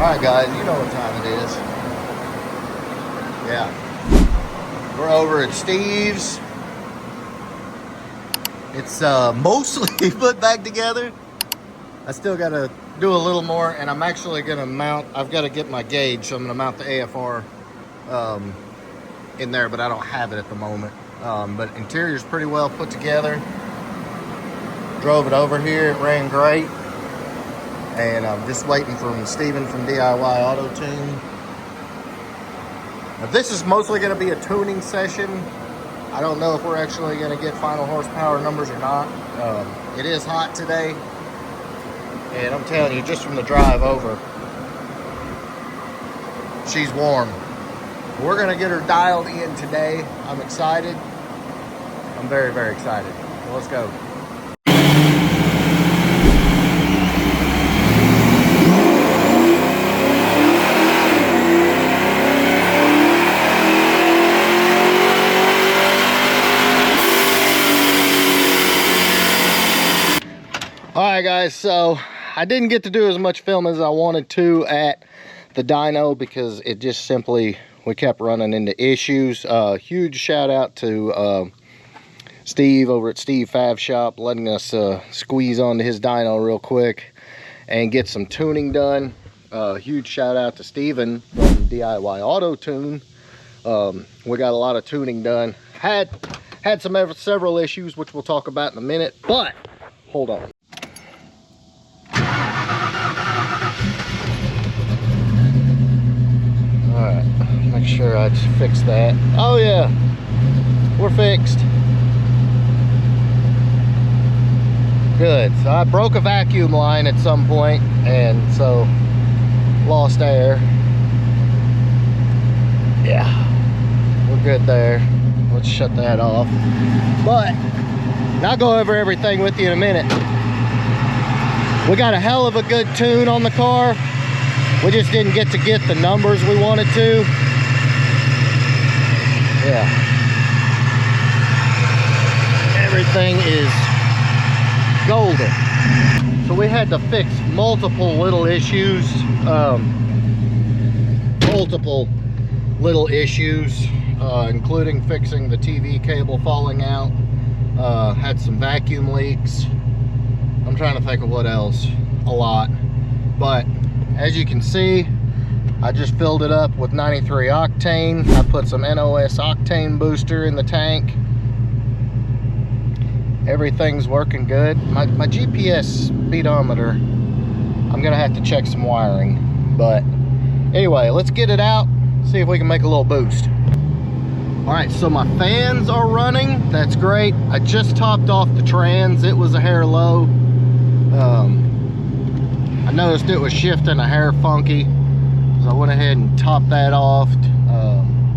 Alright guys, you know what time it is. Yeah. We're over at Steve's. It's mostly put back together. I still gotta do a little more, and I'm actually gonna mount, I've gotta get my gauge, so I'm gonna mount the AFR in there, but I don't have it at the moment. But interior's pretty well put together. Drove it over here, it ran great. And I'm just waiting for Steven from DIY Auto Tune. Now, this is mostly going to be a tuning session. I don't know if we're actually going to get final horsepower numbers or not. It is hot today. And I'm telling you, just from the drive over, she's warm. We're going to get her dialed in today. I'm excited. I'm very, very excited. So let's go. Alright guys, so I didn't get to do as much film as I wanted to at the dyno because it just simply, we kept running into issues. Huge shout out to Steve over at Steve Fav Shop, letting us squeeze onto his dyno real quick and get some tuning done. Huge shout out to Steven from DIY Auto Tune. We got a lot of tuning done. Had several issues, which we'll talk about in a minute, but hold on. Alright, make sure I just fix that. Oh yeah, we're fixed. Good. So I broke a vacuum line at some point, and so lost air. Yeah, we're good there. Let's shut that off. But I'll go over everything with you in a minute. We got a hell of a good tune on the car. We just didn't get the numbers we wanted to. Yeah. Everything is golden. So we had to fix multiple little issues. Including fixing the TV cable falling out. Had some vacuum leaks. I'm trying to think of what else. A lot. But as you can see, I just filled it up with 93 octane. I put some NOS octane booster in the tank. Everything's working good. My GPS speedometer, I'm gonna have to check some wiring. But anyway, let's get it out, see if we can make a little boost. All right, so my fans are running. That's great. I just topped off the trans. It was a hair low. I noticed it was shifting a hair funky, so I went ahead and topped that off.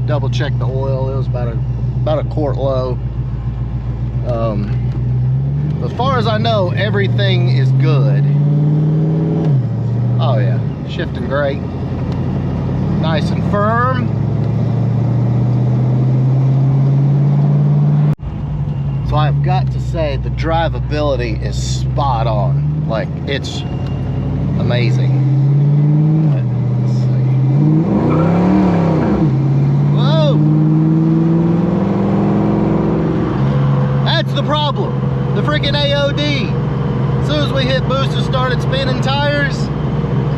Double checked the oil. It was about a quart low. As far as I know, everything is good. Oh yeah, shifting great, nice and firm. So I've got to say, the drivability is spot on. Like, it's amazing. Let's see. Whoa! That's the problem. The freaking AOD. As soon as we hit boost and started spinning tires,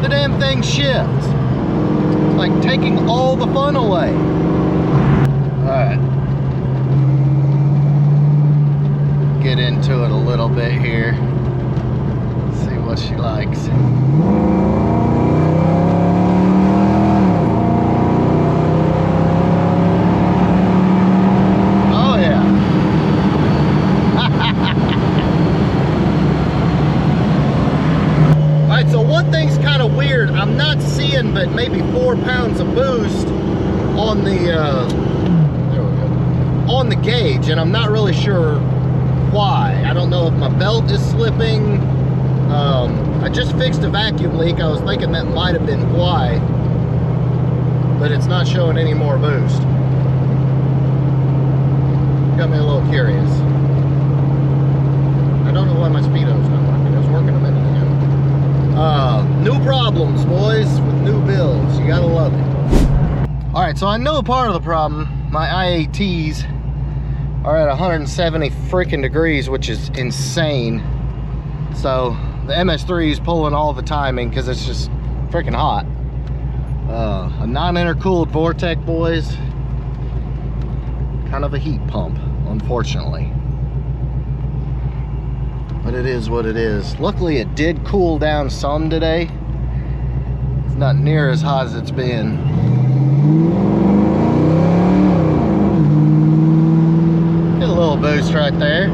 the damn thing shifts. It's like taking all the fun away. Alright. Get into it a little bit here. See what she likes. Oh yeah. Alright, so one thing's kind of weird. I'm not seeing but maybe 4 pounds of boost on the there we go, on the gauge, and I'm not really sure why. I don't know if my belt is slipping. I just fixed a vacuum leak. I was thinking that might have been why, but it's not showing any more boost. Got me a little curious. I don't know why my speedo's not working. It was working a minute ago. New problems, boys, with new builds. You gotta love it. All right, so I know part of the problem. My IATs are at 170 freaking degrees, which is insane. So the MS3 is pulling all the timing because it's just freaking hot. A non-intercooled Vortech, boys. Kind of a heat pump, unfortunately. But it is what it is. Luckily, it did cool down some today. It's not near as hot as it's been. Get a little boost right there.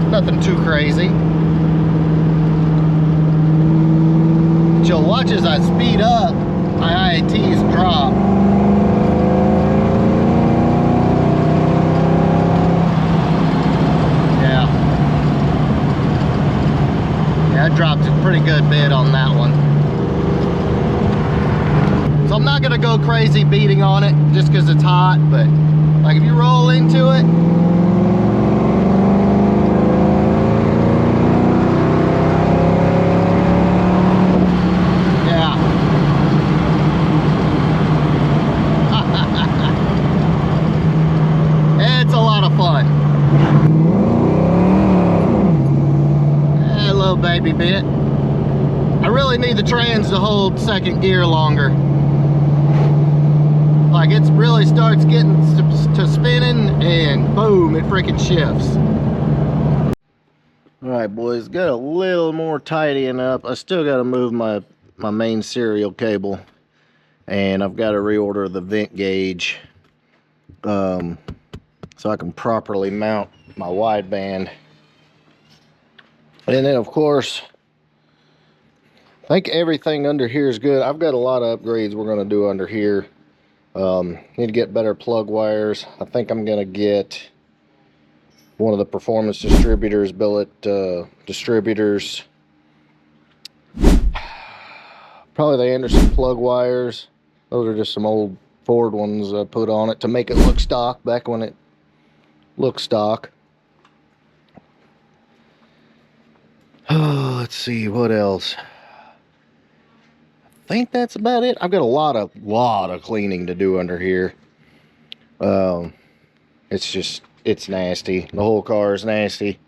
Nothing too crazy. But you'll watch as I speed up, my IATs drop. I dropped a pretty good bit on that one. So I'm not gonna go crazy beating on it just because it's hot, but like if you roll into it, yeah. It's a lot of fun. Baby bit. I really need the trans to hold second gear longer. Like it really starts getting to spinning and boom, it freaking shifts. All right, boys, got a little more tidying up. I still got to move my main serial cable, and I've got to reorder the vent gauge so I can properly mount my wideband. And then, of course, I think everything under here is good. I've got a lot of upgrades we're going to do under here. Need to get better plug wires. I think I'm going to get one of the performance distributors, billet distributors. Probably the Anderson plug wires. Those are just some old Ford ones I put on it to make it look stock back when it looked stock. Oh, let's see what else. I think that's about it. I've got a lot of cleaning to do under here. It's nasty. The whole car is nasty.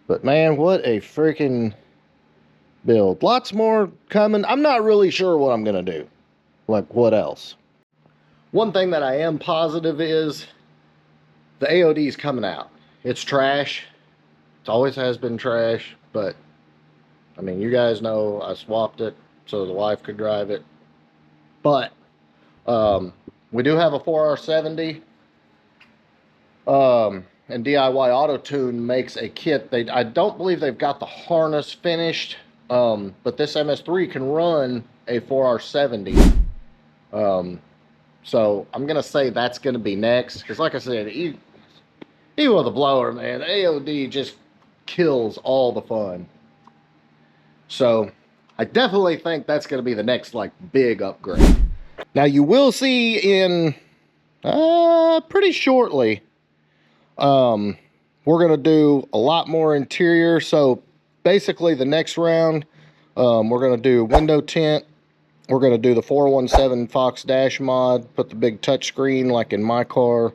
But man, what a freaking build. Lots more coming. I'm not really sure what I'm gonna do. Like what else? One thing that I am positive is the AOD is coming out. It's trash. It always has been trash. But, I mean, you guys know I swapped it so the wife could drive it. But, we do have a 4R70. And DIY Auto Tune makes a kit. I don't believe they've got the harness finished. But this MS3 can run a 4R70. So, I'm going to say that's going to be next. Because, like I said, even with a blower, man, the AOD just kills all the fun. So I definitely think that's going to be the next like big upgrade. Now you will see in pretty shortly we're going to do a lot more interior. So basically the next round we're going to do window tint. We're going to do the 417 Fox dash mod, put the big touch screen like in my car.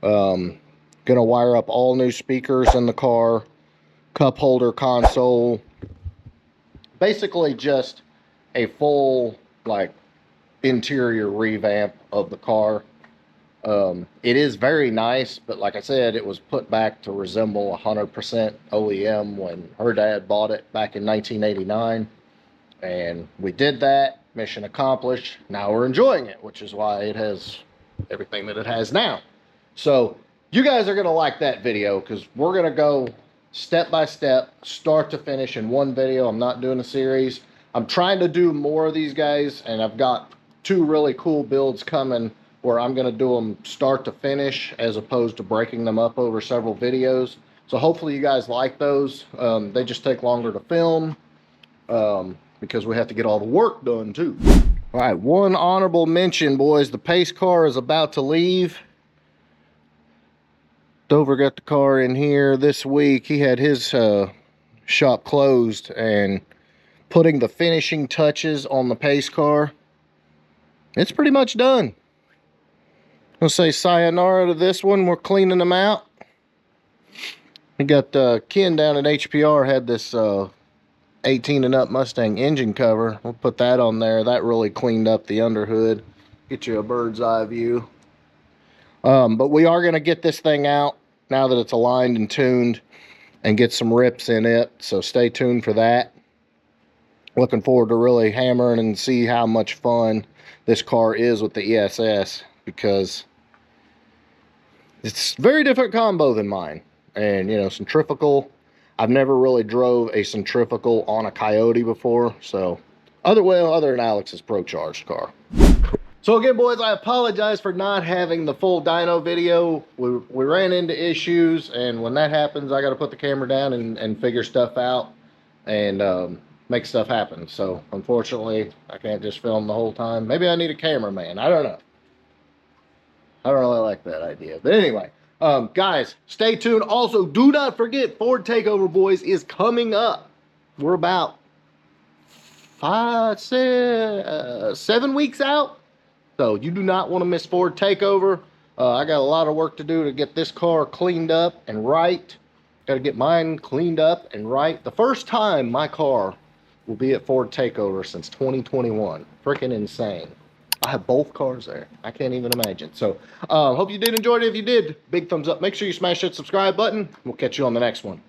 Going to wire up all new speakers in the car. Cup holder, console, basically just a full like interior revamp of the car. It is very nice, but like I said, it was put back to resemble 100% OEM when her dad bought it back in 1989, and we did that. Mission accomplished. Now we're enjoying it, which is why it has everything that it has now. So you guys are gonna like that video because we're gonna go step by step, start to finish in one video. I'm not doing a series. I'm trying to do more of these guys, and I've got two really cool builds coming where I'm going to do them start to finish as opposed to breaking them up over several videos. So hopefully you guys like those. They just take longer to film because we have to get all the work done too. All right, one honorable mention, boys. The pace car is about to leave. Dover got the car in here this week. He had his shop closed and putting the finishing touches on the pace car, it's pretty much done. I'll say sayonara to this one. We're cleaning them out. We got Ken down at HPR had this 18 and up Mustang engine cover. We'll put that on there. That really cleaned up the underhood. Get you a bird's eye view. But we are going to get this thing out now that it's aligned and tuned and get some rips in it. So stay tuned for that. Looking forward to really hammering and see how much fun this car is with the ESS, because it's a very different combo than mine. And, you know, centrifugal, I've never really drove a centrifugal on a Coyote before. So, other than Alex's Pro Charged car. So again, boys, I apologize for not having the full dyno video. We ran into issues, and when that happens, I got to put the camera down and figure stuff out and make stuff happen. So, unfortunately, I can't just film the whole time. Maybe I need a cameraman. I don't know. I don't really like that idea. But anyway, guys, stay tuned. Also, do not forget, Ford Takeover, boys, is coming up. We're about 7 weeks out. So you do not want to miss Ford Takeover. I got a lot of work to do to get this car cleaned up and right. Got to get mine cleaned up and right. The first time my car will be at Ford Takeover since 2021. Freaking insane. I have both cars there. I can't even imagine. So hope you did enjoy it. If you did, big thumbs up. Make sure you smash that subscribe button. We'll catch you on the next one.